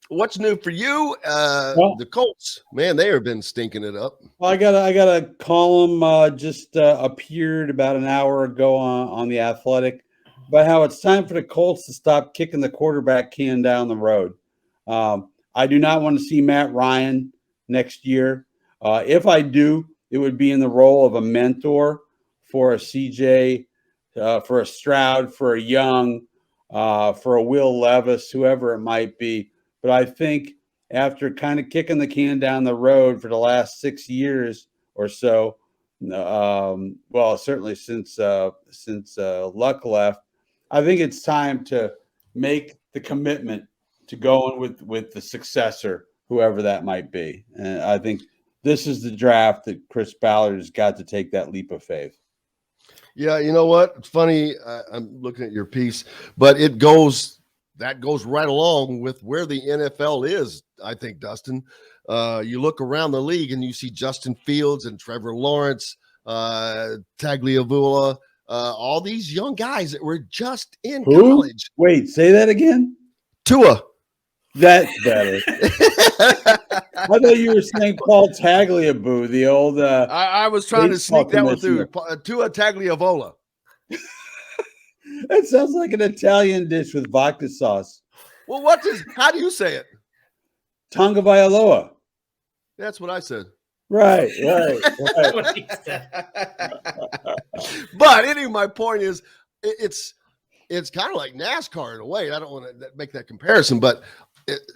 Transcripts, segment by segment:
What's new for you? Well, The Colts, man, they have been stinking it up. I got a column just appeared about an hour ago on the Athletic about how it's time for the Colts to stop kicking the quarterback can down the road. I do not want to see Matt Ryan next year. If I do, it would be in the role of a mentor for a CJ, for a Stroud, for a Young, for a Will Levis, whoever it might be. But I think after kind of kicking the can down the road for the last 6 years or so, well, certainly since Luck left, I think it's time to make the commitment to going with the successor, whoever that might be. And I think this is the draft that Chris Ballard has got to take that leap of faith. Yeah, you know what? It's funny. I'm looking at your piece, but that goes right along with where the NFL is, I think, Dustin. You look around the league and you see Justin Fields and Trevor Lawrence, Tagliavola, all these young guys that were just in college. Wait, say that again? Tua. That's better. I thought you were saying Paul Tagliabue, the old. I was trying to sneak that one through. Tua Tagliavola. That sounds like an Italian dish with vodka sauce. Well, how do you say it? Tonga Vailoa. That's what I said. Right. But anyway, my point is, it's kind of like NASCAR in a way. I don't want to make that comparison, but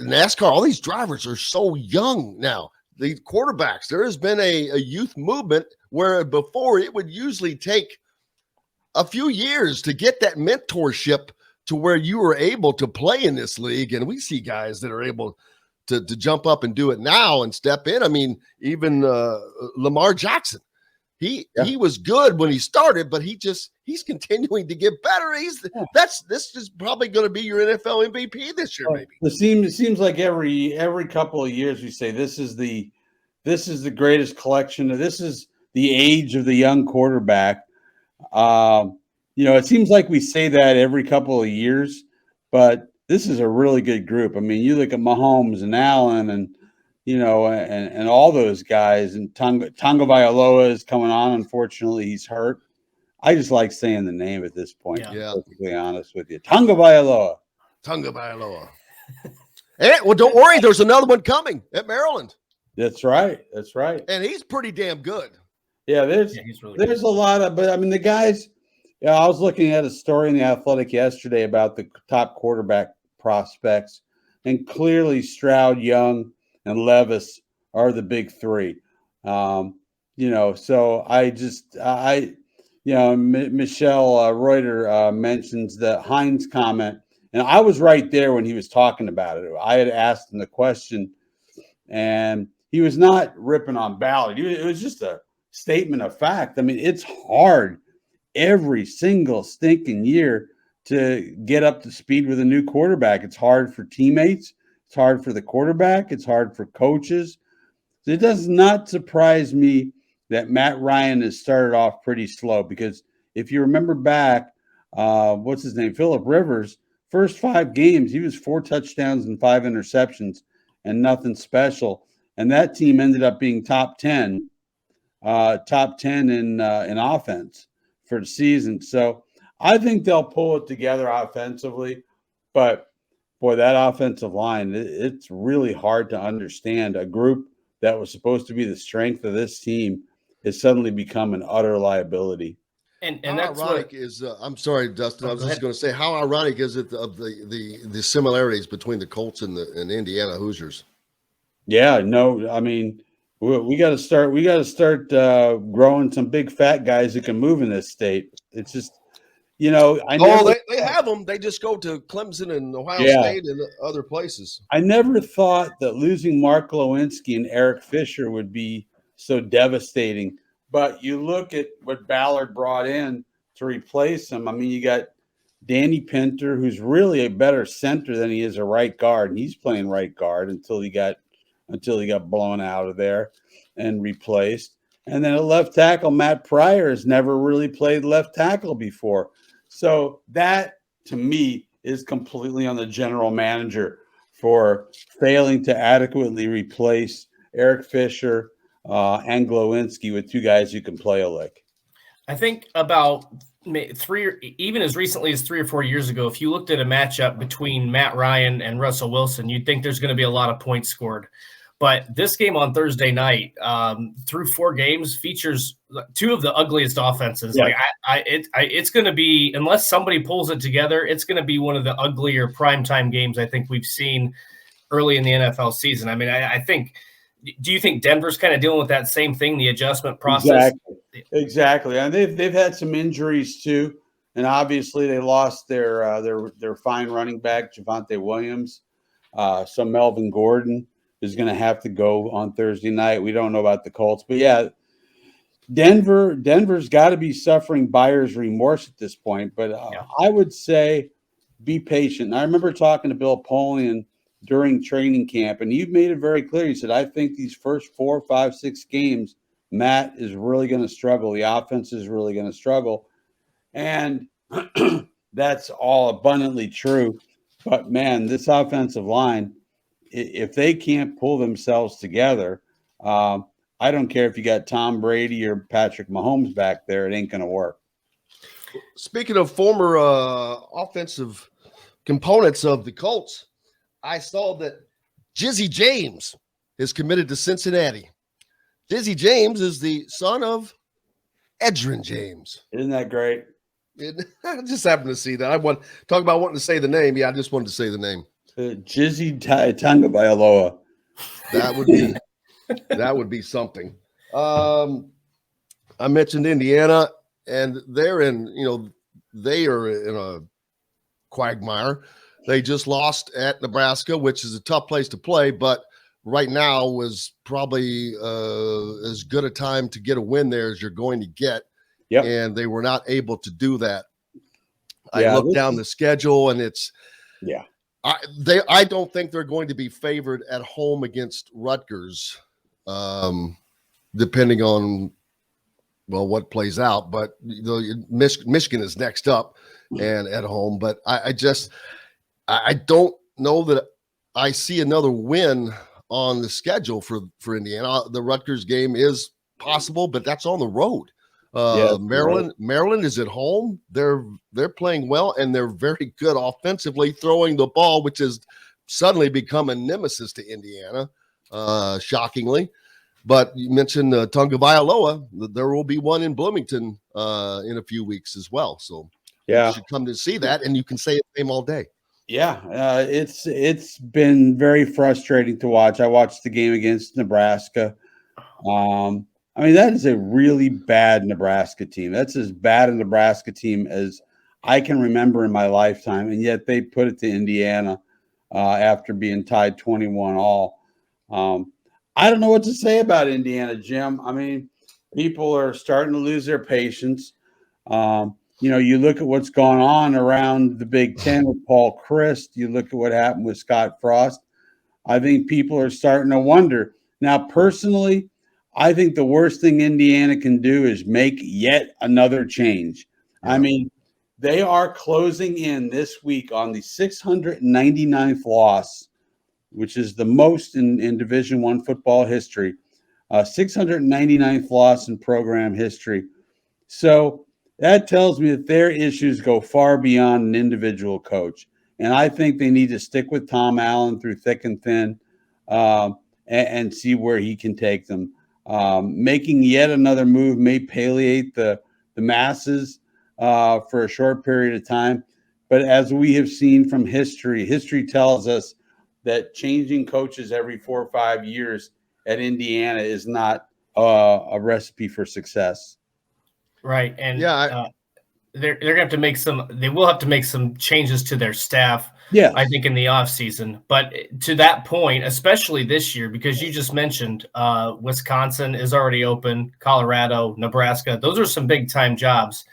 NASCAR, all these drivers are so young now. The quarterbacks, there has been a youth movement where before it would usually take a few years to get that mentorship to where you were able to play in this league. And we see guys that are able to jump up and do it now and step in. I mean, even Lamar Jackson, he was good when he started, but he's continuing to get better. This is probably going to be your NFL MVP this year, maybe. It seems like every couple of years we say this is the greatest collection. This is the age of the young quarterback. It seems like we say that every couple of years, but this is a really good group. I mean, you look at Mahomes and Allen and and all those guys, and Tonga Vailoa is coming on. Unfortunately, he's hurt. I just like saying the name at this point. Yeah. To be perfectly honest with you, Tonga Vailoa. Well, don't worry. There's another one coming at Maryland. That's right. And he's pretty damn good. Yeah, there's a lot of, but I mean, the guys. Yeah, I was looking at a story in the Athletic yesterday about the top quarterback prospects, and clearly Stroud, Young, and Levis are the big three. So Michelle Reuter mentions the Hines comment, and I was right there when he was talking about it. I had asked him the question, and he was not ripping on Ballard. It was just a statement of fact. I mean, it's hard every single stinking year to get up to speed with a new quarterback. It's hard for teammates. It's hard for the quarterback. It's hard for coaches. It does not surprise me that Matt Ryan has started off pretty slow, because if you remember back, what's his name? Phillip Rivers, first 5 games, he was 4 touchdowns and 5 interceptions and nothing special. And that team ended up being top 10 in offense for the season. So I think they'll pull it together offensively, but boy, that offensive line, it's really hard to understand. A group that was supposed to be the strength of this team has suddenly become an utter liability. And that's ironic I'm sorry, Dustin. I was just going to say, how ironic is it of the similarities between the Colts and the Indiana Hoosiers? Yeah, no, I mean, we got to start growing some big fat guys that can move in this state. It's just, they have them. They just go to Clemson and Ohio State and other places. I never thought that losing Mark Lewinsky and Eric Fisher would be so devastating. But you look at what Ballard brought in to replace him. I mean, you got Danny Pinter, who's really a better center than he is a right guard, and he's playing right guard until he got blown out of there and replaced. And then at left tackle, Matt Pryor has never really played left tackle before. So that, to me, is completely on the general manager. for failing to adequately replace Eric Fisher and Glowinski with two guys who can play a lick. I think about even as recently as 3 or 4 years ago, if you looked at a matchup between Matt Ryan and Russell Wilson, you'd think there's going to be a lot of points scored. But this game on Thursday night, through 4 games, features 2 of the ugliest offenses. Yeah. Like it's going to be, unless somebody pulls it together, it's going to be one of the uglier primetime games I think we've seen early in the NFL season. I mean, I think. Do you think Denver's kind of dealing with that same thing, the adjustment process? Exactly. And they've had some injuries too, and obviously they lost their fine running back Javonte Williams. So Melvin Gordon is going to have to go on Thursday night. We don't know about the Colts, but yeah, Denver's got to be suffering buyer's remorse at this point. But I would say be patient. I remember talking to Bill Polian during training camp, and you've made it very clear. He said, I think these first 4, 5, 6 games, Matt is really going to struggle. The offense is really going to struggle. And that's all abundantly true. But, man, this offensive line, if they can't pull themselves together, I don't care if you got Tom Brady or Patrick Mahomes back there, it ain't going to work. Speaking of former offensive components of the Colts, I saw that Jizzy James is committed to Cincinnati. Jizzy James is the son of Edgerrin James. Isn't that great? I just happened to see that. I want talk about wanting to say the name. Yeah, I just wanted to say the name. Jizzy Tagovailoa. That would be something. I mentioned Indiana, and they are in a quagmire. They just lost at Nebraska, which is a tough place to play, but right now was probably as good a time to get a win there as you're going to get. Yep. And they were not able to do that. Yeah, I looked down the schedule, and it's I don't think they're going to be favored at home against Rutgers, depending on what plays out. But Michigan is next up and at home. But I don't know that I see another win on the schedule for Indiana. The Rutgers game is possible, but that's on the road. Maryland is at home. They're playing well, and they're very good offensively throwing the ball, which has suddenly become a nemesis to Indiana, shockingly. But you mentioned Tagovailoa. There will be one in Bloomington in a few weeks as well. So you should come to see that, and you can say the name all day. Yeah, it's been very frustrating to watch. I watched the game against Nebraska. I mean, that is a really bad Nebraska team. That's as bad a Nebraska team as I can remember in my lifetime, and yet they put it to Indiana after being tied 21-all. I don't know what to say about Indiana, Jim. I mean, people are starting to lose their patience. You look at what's gone on around the Big Ten with Paul Chryst. You look at what happened with Scott Frost. I think people are starting to wonder. Now, personally, I think the worst thing Indiana can do is make yet another change. Yeah. I mean, they are closing in this week on the 699th loss, which is the most in Division I football history. 699th loss in program history. So that tells me that their issues go far beyond an individual coach. And I think they need to stick with Tom Allen through thick and thin and see where he can take them. Making yet another move may palliate the masses for a short period of time. But as we have seen from history tells us that changing coaches every 4 or 5 years at Indiana is not a recipe for success. Right. And they're going to have to make they will have to make some changes to their staff. Yeah, I think in the off season, but to that point, especially this year, because you just mentioned Wisconsin is already open, Colorado, Nebraska, those are some big time jobs.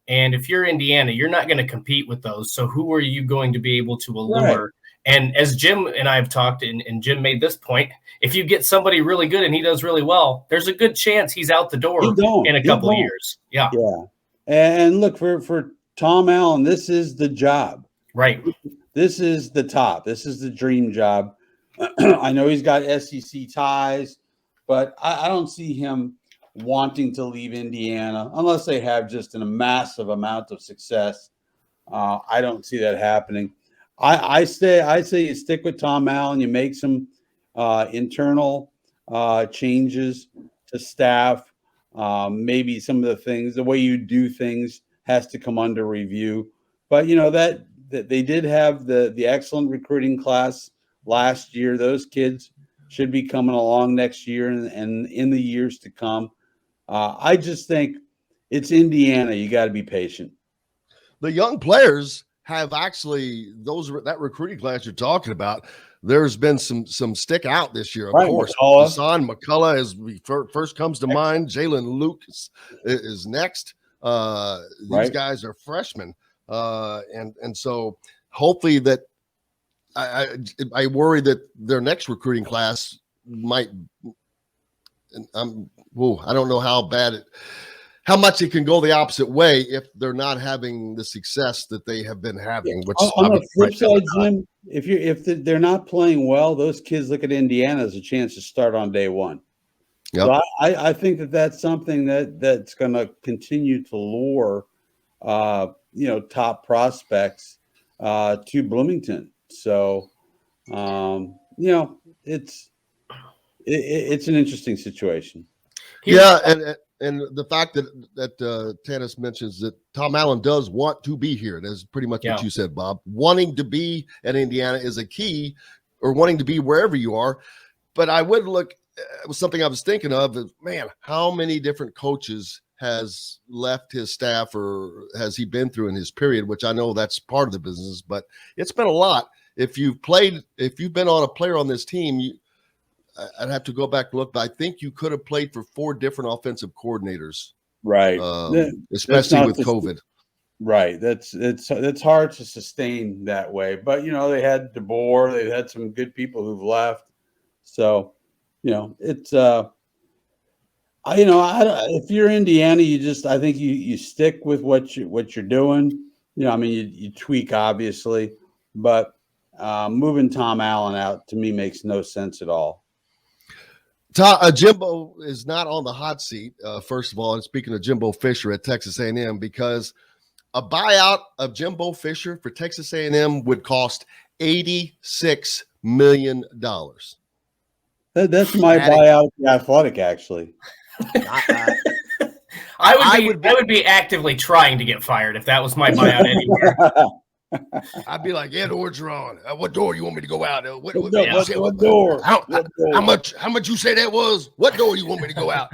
And if you're Indiana, you're not going to compete with those. So who are you going to be able to allure? Right. And as Jim and I have talked, and Jim made this point, if you get somebody really good and he does really well, there's a good chance he's out the door in a couple of years. Yeah. Yeah. And look, for Tom Allen, this is the job. Right. this is the top. This is the dream job. I know he's got SEC ties, but I don't see him wanting to leave Indiana unless they have just a massive amount of success. I don't see that happening. I say you stick with Tom Allen. You make some internal changes to staff. Maybe some of the things, the way you do things, has to come under review. But that they did have the excellent recruiting class last year. Those kids should be coming along next year and in the years to come. I just think it's Indiana. You got to be patient. The young players have actually that recruiting class you're talking about. There's been some stick out this year, of course. Hassan McCullough is first comes to mind. Jalen Luke is next. These guys are freshmen, and so hopefully that I worry that their next recruiting class might. I don't know how much it can go the opposite way if they're not having the success that they have been having. Which on the flip side, Jim, if they're not playing well, those kids look at Indiana as a chance to start on day one. Yep. So I think that's something that's going to continue to lure, top prospects to Bloomington. So, it's an interesting situation. Yeah, and the fact that Tanis mentions that Tom Allen does want to be here. That's pretty much what you said, Bob. Wanting to be at Indiana is a key, or wanting to be wherever you are. But I would look. It was something I was thinking of. Man, how many different coaches has left his staff, or has he been through in his period? Which I know that's part of the business, but it's been a lot. If you've been on a player on this team, I'd have to go back and look, but I think you could have played for 4 different offensive coordinators, right? Especially with COVID. Right. It's hard to sustain that way. But they had DeBoer, they've had some good people who've left. So, it's if you're Indiana, I think you stick with what you're doing. You tweak obviously, but moving Tom Allen out to me makes no sense at all. Jimbo is not on the hot seat, first of all, and speaking of Jimbo Fisher at Texas A&M, because a buyout of Jimbo Fisher for Texas A&M would cost $86 million. That's my buyout of the Athletic, actually. I would be actively trying to get fired if that was my buyout anywhere. I'd be like, Ed Orgeron, what door you want me to go out? What door? How much you say that was? What door you want me to go out?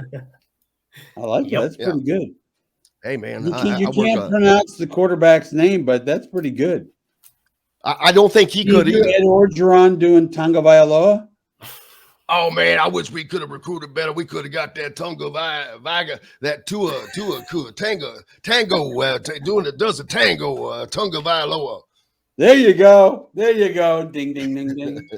I like that. That's pretty good. Hey, man. You can't pronounce the quarterback's name, but that's pretty good. I don't think he could either. Ed Orgeron doing Tonga Vailoa? Oh, man, I wish we could have recruited better. We could have got that Tonga Viga, that Tua Tango, does the tango, Tonga Vailoa. There you go. Ding, ding, ding, ding.